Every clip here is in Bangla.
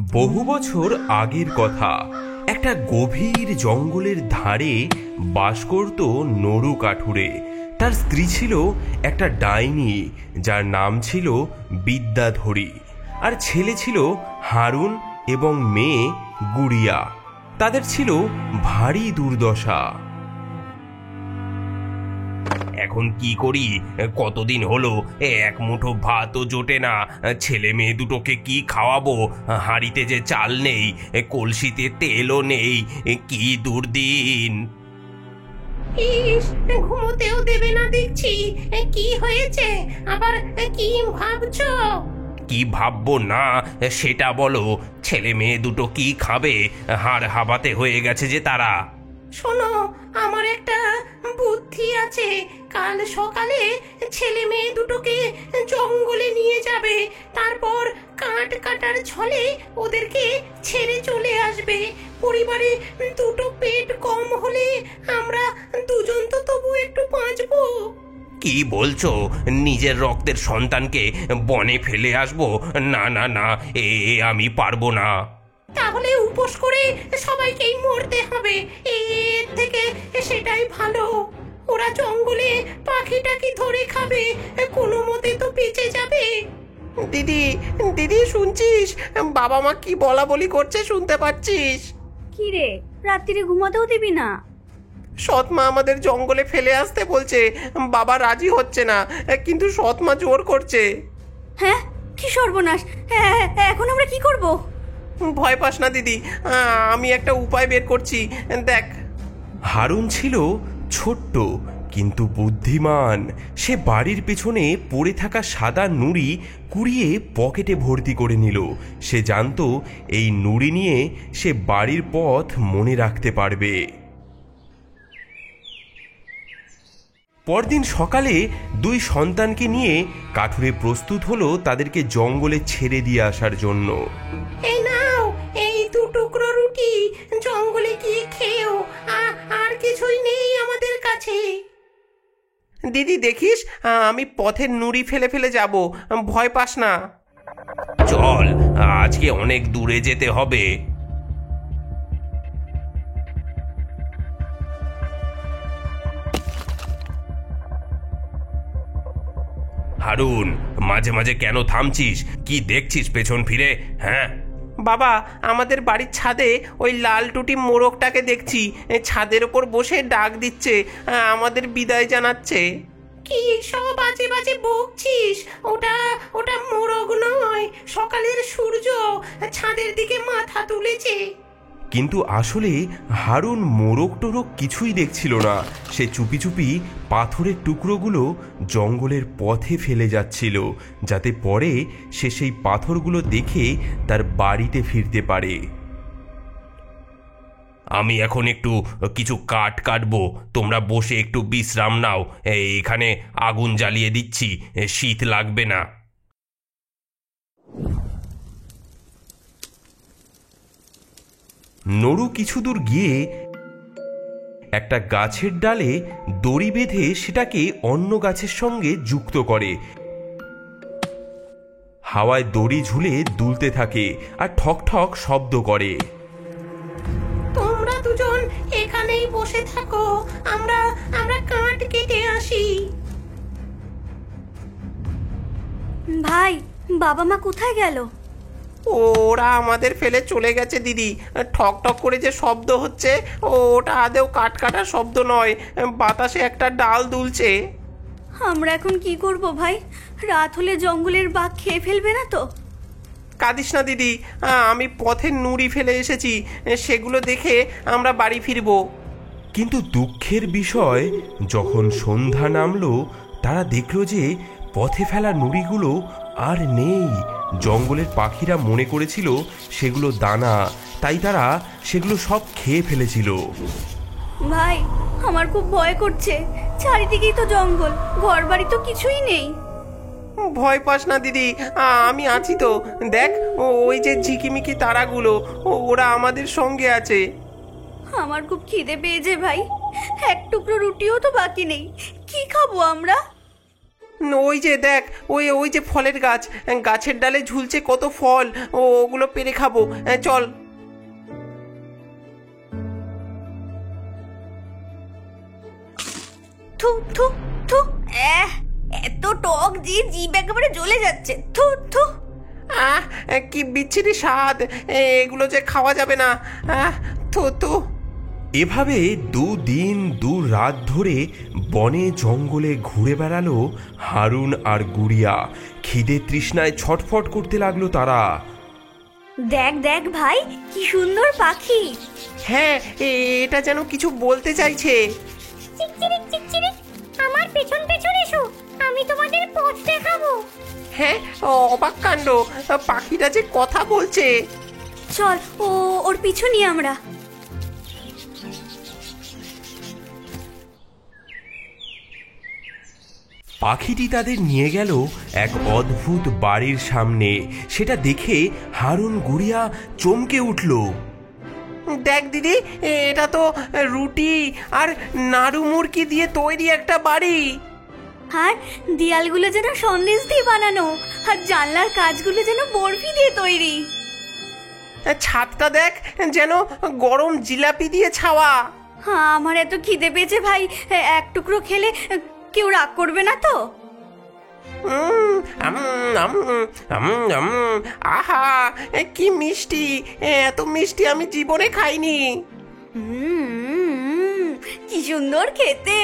বহু বছর আগের কথা। একটা গভীর জঙ্গলের ধারে বাস করত নরু কাঠুরে। তার স্ত্রী ছিল একটা ডাইনি, যার নাম ছিল বিদ্যাধরী, আর ছেলে ছিল হারুন এবং মেয়ে গুড়িয়া। তাদের ছিল ভারী দুর্দশা। এখন কি করি? কতদিন হলো এক মুঠো ভাতও জোটে না। ছেলে মেয়ে দুটোকে কি খাওয়াবো? হাঁড়িতে যে চাল নেই, কলসিতে তেলও নেই। কি দুর্দিন! ইস, ঘুমোতেও দেবে না দেখছি। কি হয়েছে আবার? কি ভাবছো? কি ভাববো না সেটা বলো। ছেলে মেয়ে দুটো কি খাবে? হাড় হাবাতে হয়ে গেছে যে তারা। শোনো, আমার একটা বুদ্ধি আছে। কাল সকালে ছেলে মেয়ে দুটোকে জঙ্গলে নিয়ে যাবে, তারপর কাঠ কাটার ছলে ওদেরকে ছেড়ে চলে আসবে। পরিবারে দুটো পেট কম হলে আমরা দুজন তো তবু একটু বাঁচবো। কি বলছো? নিজের রক্তের সন্তানকে বনে ফেলে আসবো? না না না, আমি পারবো না। তাহলে উপোস করে সবাইকেই মরতে হবে। এর থেকে সেটাই ভালো। ওরা জঙ্গলে পাখি টাকি ধরে খাবে, কোনো মতে তো বেঁচে যাবে। দিদি, দিদি শুনছিস? বাবা মা কি বলা বলি করছে শুনতে পাচ্ছিস? কি রে, রাত্রিরে ঘুমাতেও দিবি না? সৎ মা আমাদের জঙ্গলে ফেলে আসতে বলছে। বাবা রাজি হচ্ছে না, কিন্তু সৎ মা জোর করছে। হ্যাঁ, কি সর্বনাশ! এখন আমরা কি করব? ভয় পাস না দিদি, আমি একটা উপায় বের করছি, দেখ। হারুন ছিল ছোট্ট কিন্তু বুদ্ধিমান। সে বাড়ির পেছনে পড়ে থাকা সাদা নুড়ি কুড়িয়ে পকেটে ভর্তি করে নিল। সে জানতো এই নুড়ি নিয়ে সে বাড়ির পথ মনে রাখতে পারবে। পরদিন সকালে দুই সন্তানকে নিয়ে কাঠুরে প্রস্তুত হলো তাদেরকে জঙ্গলে ছেড়ে দিয়ে আসার জন্য। এই নাও, এই দু টুকরো রুটি, জঙ্গলে গিয়ে খেও। আর কিছুই নেই আমাদের কাছে। দিদি দেখিস, আমি পথের নুড়ি ফেলে ফেলে যাব, ভয় পাস না। চল, আজকে অনেক দূরে যেতে হবে। হারুন, মাঝে মাঝে কেন থামছিস? কি দেখছিস পেছন ফিরে? হ্যাঁ বাবা, আমাদের বাড়ির ছাদে ওই লাল টুটি মোরগটাকে দেখছি। ছাদের ওপর বসে ডাক দিচ্ছে, আমাদের বিদায় জানাচ্ছে। কি সব বাজে বাজে বকছিস? ওটা ওটা মোরগ নয়, সকালের সূর্য ছাদের দিকে মাথা তুলেছে। কিন্তু আসলে হারুন মোরগ টোরগ কিছুই দেখছিল না। সে চুপি চুপি পাথরের টুকরোগুলো জঙ্গলের পথে ফেলে যাচ্ছিল, যাতে পরে সে সেই পাথরগুলো দেখে তার বাড়িতে ফিরতে পারে। আমি এখন একটু কিছু কাঠ কাটবো, তোমরা বসে একটু বিশ্রাম নাও। এখানে আগুন জ্বালিয়ে দিচ্ছি, শীত লাগবে না। নরু কিছু দূর গিয়ে একটা গাছের ডালে দড়ি বেঁধে সেটাকে অন্য গাছের সঙ্গে যুক্ত করে। হাওয়ায় দড়ি ঝুলে দুলতে থাকে আর ঠক ঠক শব্দ করে। তোমরা দুজন এখানেই বসে থাকো, আমরা আমরা কাঠ কেটে আসি। ভাই, বাবা মা কোথায় গেল? ওরা আমাদের ফেলে চলে গেছে দিদি। ঠক ঠক করে যে শব্দ হচ্ছে, ওটা আদেও কাঠ কাটার শব্দ নয়, বাতাসে একটা ডাল দুলছে। আমরা এখন কি করব ভাই? রাত হলে জঙ্গলের বাঘ খেয়ে ফেলবে না তো? কাঁদিস না দিদি, আমি পথের নুড়ি ফেলে এসেছি, সেগুলো দেখে আমরা বাড়ি ফিরবো। কিন্তু দুঃখের বিষয়, যখন সন্ধ্যা নামলো তারা দেখলো যে পথে ফেলা নুড়িগুলো আর নেই। জঙ্গলের পাখিরা মনে করেছিল সেগুলো দানা, তাই তারা সেগুলো সব খেয়ে ফেলেছিল। ভাই, আমার খুব ভয় করছে। চারিদিকেই তো জঙ্গল, ঘর বাড়ি তো কিছুই নেই। ভয় পাস না দিদি, আমি আছি তো। দেখ, ওই যে ঝিকিমিকি তারাগুলো, ওরা আমাদের সঙ্গে আছে। আমার খুব খিদে পেয়েছে ভাই, এক টুকরো রুটিও তো বাকি নেই। কি খাবো আমরা? ওই যে দেখ, ওই ওই যে ফলের গাছ, গাছের ডালে ঝুলছে কত ফল, ওগুলো পেরে খাবো, চল। থু থু থু, এত টক যে জিভ একেবারে জ্বলে যাচ্ছে। থু থু। আহ, কি বিচ্ছিরি স্বাদ, এগুলো যে খাওয়া যাবে না। থু থু। এভাবে 2 দিন 2 রাত ধরে বনে জঙ্গলে ঘুরে বেড়ালো হারুন আর গুড়িয়া। খিদে তৃষ্ণায় ছটফট করতে লাগলো তারা। দেখ দেখ ভাই, কি সুন্দর পাখি। হ্যাঁ, এটা যেন কিছু বলতে চাইছে। চিকচিরিক চিকচিরিক, আমার পেছন পেছন এসো, আমি তোমাদের পথ দেখাবো। হ্যাঁ, অবাক কাণ্ড, পাখিটা যে কথা বলছে। চল, ওর পিছু নিয়ে আমরা। পাখিটি তাদের নিয়ে গেল এক অদ্ভুত বাড়ির সামনে। সেটা দেখে হারুন গুড়িয়া চমকে উঠল। দেখ দিদি, এটা তো রুটি আর নাড়ু মুরকি দিয়ে তৈরি একটা বাড়ি। আর দেয়ালগুলো যেন সন্দেশ দিয়ে বানানো, আর জানলার কাজগুলো যেন বরফি দিয়ে তৈরি। ছাদটা দেখ, যেন গরম জিলাপি দিয়ে ছাওয়া। আমার এত খিদে পেয়েছে ভাই, এক টুকরো খেলে কেউ রাগ করবে না তো? আহা, কি মিষ্টি, এত মিষ্টি আমি জীবনে খাইনি। কি সুন্দর খেতে।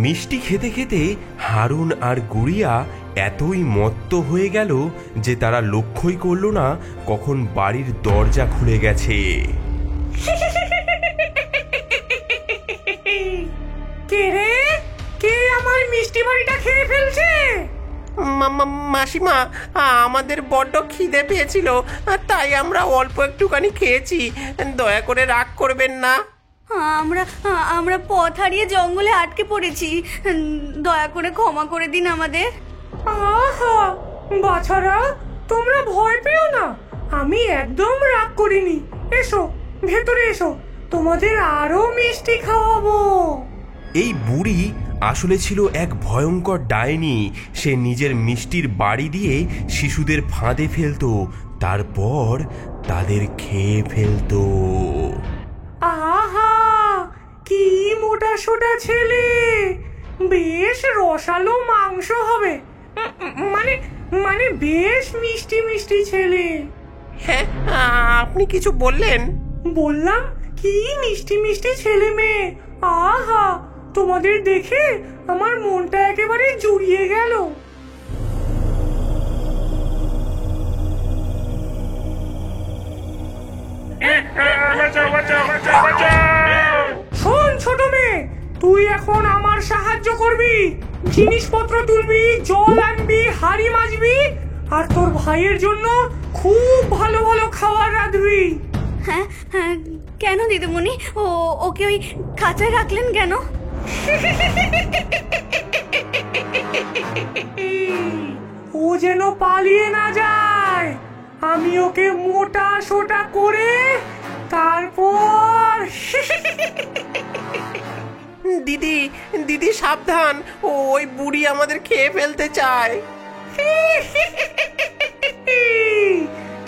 মিষ্টি খেতে খেতে হারুন আর গুড়িয়া এতই মত্ত হয়ে গেল যে তারা লক্ষ্যই করল না কখন বাড়ির দরজা খুলে গেছে। কে রে, কে আমার মিষ্টি বাড়িটা খেয়ে ফেলছে? মাসিমা, আমাদের বড্ড খিদে পেয়েছিল, তাই আমরা অল্প একটুখানি খেয়েছি, দয়া করে রাগ করবেন না। আমরা আমরা পথ হারিয়ে জঙ্গলে আটকে পড়েছি, দয়া করে ক্ষমা করে দিন আমাদের। আহা বাছারা, তোমরা ভয় পেও না, আমি একদম রাগ করিনি। এসো ভেতরে এসো, তোমাদের আরো মিষ্টি খাওয়াবো। এই বুড়ি আসলে ছিল এক ভয়ঙ্কর ডাইনি। সে নিজের মিষ্টির বাড়ি দিয়ে শিশুদের ফাঁদে ফেলতো, তারপর তাদের খেয়ে ফেলতো। আহা, কি মোটা সোটা ছেলে, বেশ রসালো মাংস হবে। মানে মানে বেশ মিষ্টি মিষ্টি ছেলে। হ্যাঁ, আপনি কিছু বললেন? বললাম কি মিষ্টি মিষ্টি ছেলে মেয়ে। আহা, তোমাদের দেখে আমার মনটা একেবারে জুড়িয়ে গেল। শোন ছোট মেয়ে, তুই এখন আমার সাহায্য করবি, জিনিসপত্র তুলবি, জল আনবি, হাড়ি মাজবি, আর তোর ভাইয়ের জন্য খুব ভালো ভালো খাবার রাঁধবি। হ্যাঁ হ্যাঁ, কেন দিদিমণি, ওকে ওই খাঁচায় রাখলেন কেন? ও যেন পালিয়ে না যায়, আমি ওকে মোটা সোটা করে তারপর। দিদি দিদি সাবধান, ওই বুড়ি আমাদের খেয়ে ফেলতে চায়।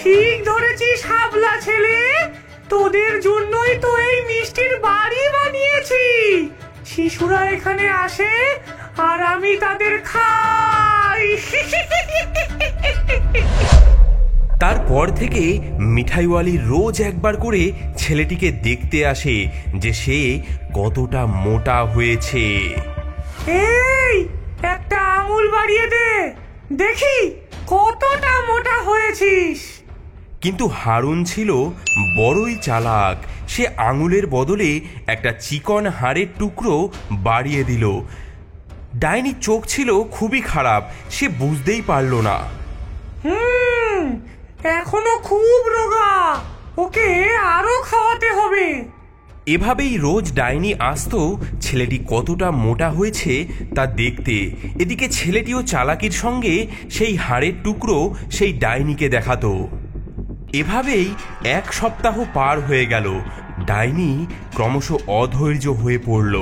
ঠিক ধরেছিস হাবলা ছেলে, তোদের জন্যই তো এই মিষ্টির বাড়ি বানিয়েছি। শিশুরা এখানে আসে আর আমি তাদের খাই। তারপর থেকে মিঠাইওয়ালি রোজ একবার করে ছেলেটিকে দেখতে আসে যে সে কতটা মোটা হয়েছে। এই একটা আঙুল বাড়িয়ে দে, দেখি কতটা মোটা হয়েছিস। কিন্তু হারুন ছিল বড়ই চালাক। সে আঙুলের বদলে একটা চিকন হাড়ের টুকরো বাড়িয়ে দিল। ডাইনির চোখ ছিল খুবই খারাপ, সে বুঝতেই পারল না। এখনো খুব রোগা, ওকে আরো খাওয়াতে হবে। এভাবেই রোজ ডাইনি আসতো ছেলেটি কতটা মোটা হয়েছে তা দেখতে। এদিকে ছেলেটিও চালাকির সঙ্গে সেই হাড়ের টুকরো সেই ডাইনিকে দেখাতো। এভাবেই 1 সপ্তাহ পার হয়ে গেল। ডাইনি ক্রমশ অধৈর্য হয়ে পড়ল।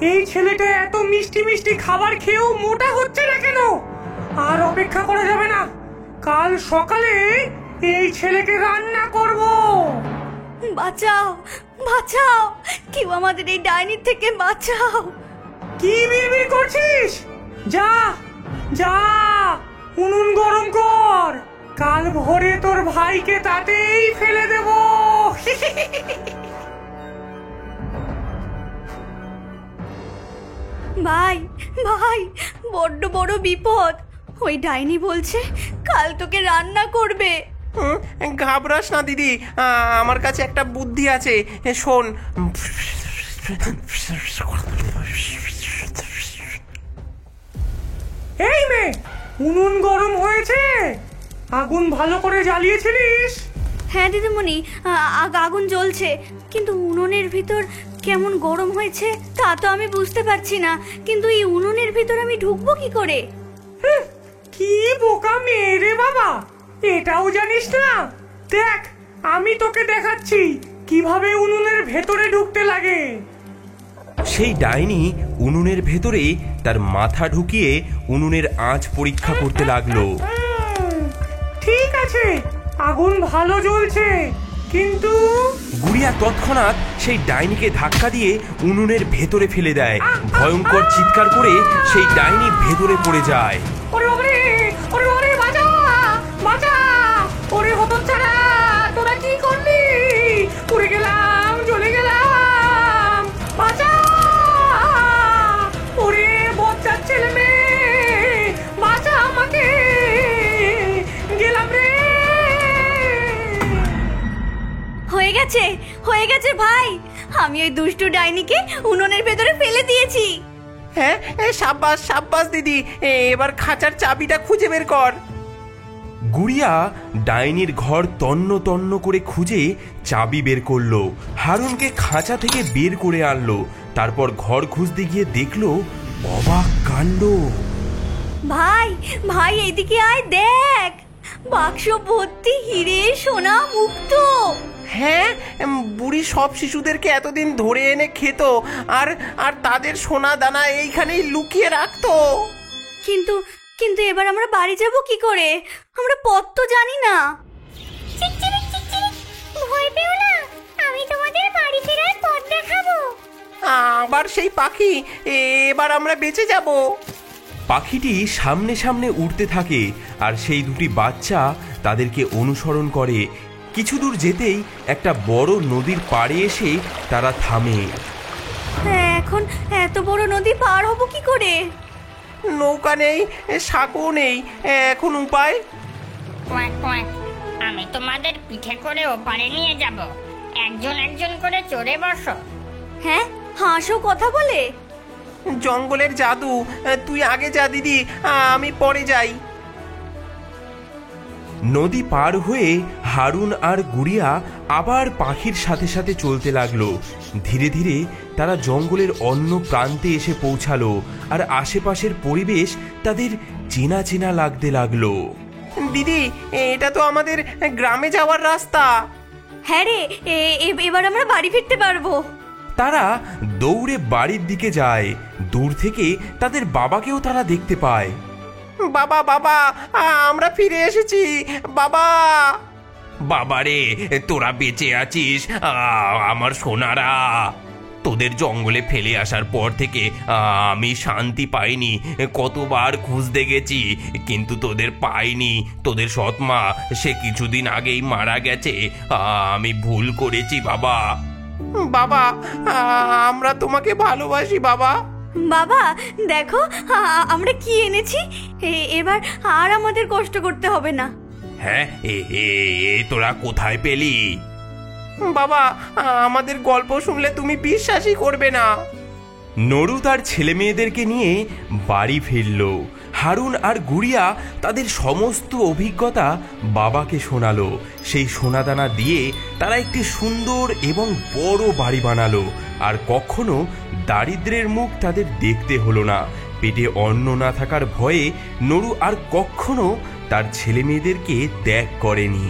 এই ছেলেটা এত মিষ্টি মিষ্টি খাবার খেয়েও মোটা হচ্ছে না কেন? আর অপেক্ষা করা যাবে না, কাল সকালে এই ছেলেকে রান্না করব। বাঁচাও, বাঁচাও, কেউ আমাদের এই ডাইনির থেকে বাঁচাও। কি বিড়বিড় করছিস? যা যা, উনুন গরম কর, কাল ভোরে তোর ভাইকে তাতেই ফেলে দেব। ভাই, ভাই, বড্ড বড় বিপদ। ওই ডাইনি বলছে কাল তোকে রান্না করবে। ঘাবড়াস না দিদি, আমার কাছে একটা বুদ্ধি আছে, শোন। এই মেয়ে, উনুন গরম হয়েছে? আগুন ভালো করে জ্বালিয়েছিলিস? হ্যাঁ দিদিমণি, আগুন জ্বলছে, কিন্তু উনুনের ভিতর কেমন গরম হয়েছে তা তো আমি বুঝতে পারছি না। কিন্তু এই উনুনের ভিতর আমি ঢুকবো কি করে? কি বোকা মেয়ে রে বাবা, এটাও জানিস না? দেখ, আমি তোকে দেখাচ্ছি কিভাবে উনুনের ভেতরে ঢুকতে লাগে। সেই ডাইনি উনুনের ভেতরে তার মাথা ঢুকিয়ে উনুনের আঁচ পরীক্ষা করতে লাগলো। ঠিক আছে, আগুন ভালো জ্বলছে, কিন্তু গুড়িয়া তৎক্ষণাৎ সেই ডাইনিকে ধাক্কা দিয়ে উনুনের ভেতরে ফেলে দেয়। ভয়ঙ্কর চিৎকার করে সেই ডাইনি ভেতরে পড়ে যায়। ওরে ওরে, ওরে ওরে, বাঁচা বাঁচা, ওরে হতচ্ছাড়া, তোরা কি করলি? পুড়ে গেলাম, জ্বলে গেলাম, বাঁচা। ওরে বজ্জাত ছেলে মেয়ে, বাঁচা আমাকে, গেলাম রে। হয়ে গেছে, হয়ে গেছে ভাই, আমি ওই দুষ্টু ডাইনিকে উনুনের ভেতরে ফেলে দিয়েছি। হ্যাঁ, সাব্বাস সাব্বাস দিদি, এবার খাঁচার চাবিটা খুঁজে বের কর। গুড়িয়া ডাইনির ঘর তন্ন তন্ন করে খুঁজে চাবি বের করলো, হারুনকে খাঁচা থেকে বের করে আনলো। তারপর ঘর খুঁজতে গিয়ে দেখলো অবাক কাণ্ড। ভাই, ভাই, এদিকে আয়, দেখ, বাক্স ভর্তি হিরে, সোনা, মুক্ত। হ্যাঁ, বুড়ি সব শিশুদেরকে এতদিন ধরে এনে খেত, আর আর তাদের সোনা দানা এইখানেই লুকিয়ে রাখতো। কিন্তু কিন্তু এবার আমরা বাড়ি যাব কি করে? আমরা পথ তো জানি না। ভয় পেও না, আমি তোমাদের বাড়ি ফেরার পথ দেখাবো। আবার সেই পাখি, এবার আমরা বেঁচে যাব। পাখিটি সামনে সামনে উড়তে থাকে, আর সেই দুটি বাচ্চা তাদেরকে অনুসরণ করে। কিছু দূর যেতেই একটা বড় নদীর পাড়ে এসে তারা থামে। এখন এত বড় নদী পার হব কি করে? নৌকা নেই, সাঁকো নেই, এখন উপায়? কোয়াক কোয়াক, আমি তোমাদের পিঠে করে ওপারে নিয়ে যাব, একজন একজন করে চড়ে বসো। হ্যাঁ, হাঁসও কথা বলে? জঙ্গলের জাদু, তুই আগে যা দিদি, আমি পরে যাই। নদী পার হয়ে হারুন আর গুড়িয়া আবার পাখির সাথে সাথে চলতে লাগলো। ধীরে ধীরে তারা জঙ্গলের অন্য প্রান্তে এসে পৌঁছালো, আর আশেপাশের পরিবেশ তাদের চেনা চেনা লাগতে লাগলো। দিদি, এটা তো আমাদের গ্রামে যাওয়ার রাস্তা। হ্যাঁ রে, এবার আমরা বাড়ি ফিরতে পারবো। তারা দৌড়ে বাড়ির দিকে যায়। দূর থেকে তাদের বাবাকেও তারা দেখতে পায়। বাবা বাবা, আমরা ফিরে এসেছি বাবা। বাবারে, তোরা বেঁচে আছিস, আমার সোনারা। তোদের জঙ্গলে ফেলে আসার পর থেকে আমি শান্তি পাইনি। কতবার খুঁজতে গেছি, কিন্তু তোদের পাইনি। তোদের সৎমা সে কিছুদিন আগেই মারা গেছে। আমি ভুল করেছি বাবা। বাবা, আমরা তোমাকে ভালোবাসি বাবা। বাবা দেখো, আমরা কি এনেছি, এবার আর আমাদের কষ্ট করতে হবে না। হ্যাঁ, তোরা কোথায় পেলি? বাবা, আমাদের গল্প শুনলে তুমি বিশ্বাসই করবে না। নরু তার ছেলে মেয়েদেরকে নিয়ে বাড়ি ফিরল। হারুন আর গুড়িয়া তাদের সমস্ত অভিজ্ঞতা বাবাকে শোনালো। সেই সোনাদানা দিয়ে তারা একটি সুন্দর এবং বড় বাড়ি বানালো। আর কখনো দারিদ্র্যের মুখ তাদের দেখতে হলো না। পেটে অন্ন না থাকার ভয়ে নরু আর কখনো তার ছেলে মেয়েদেরকে ত্যাগ করেনি।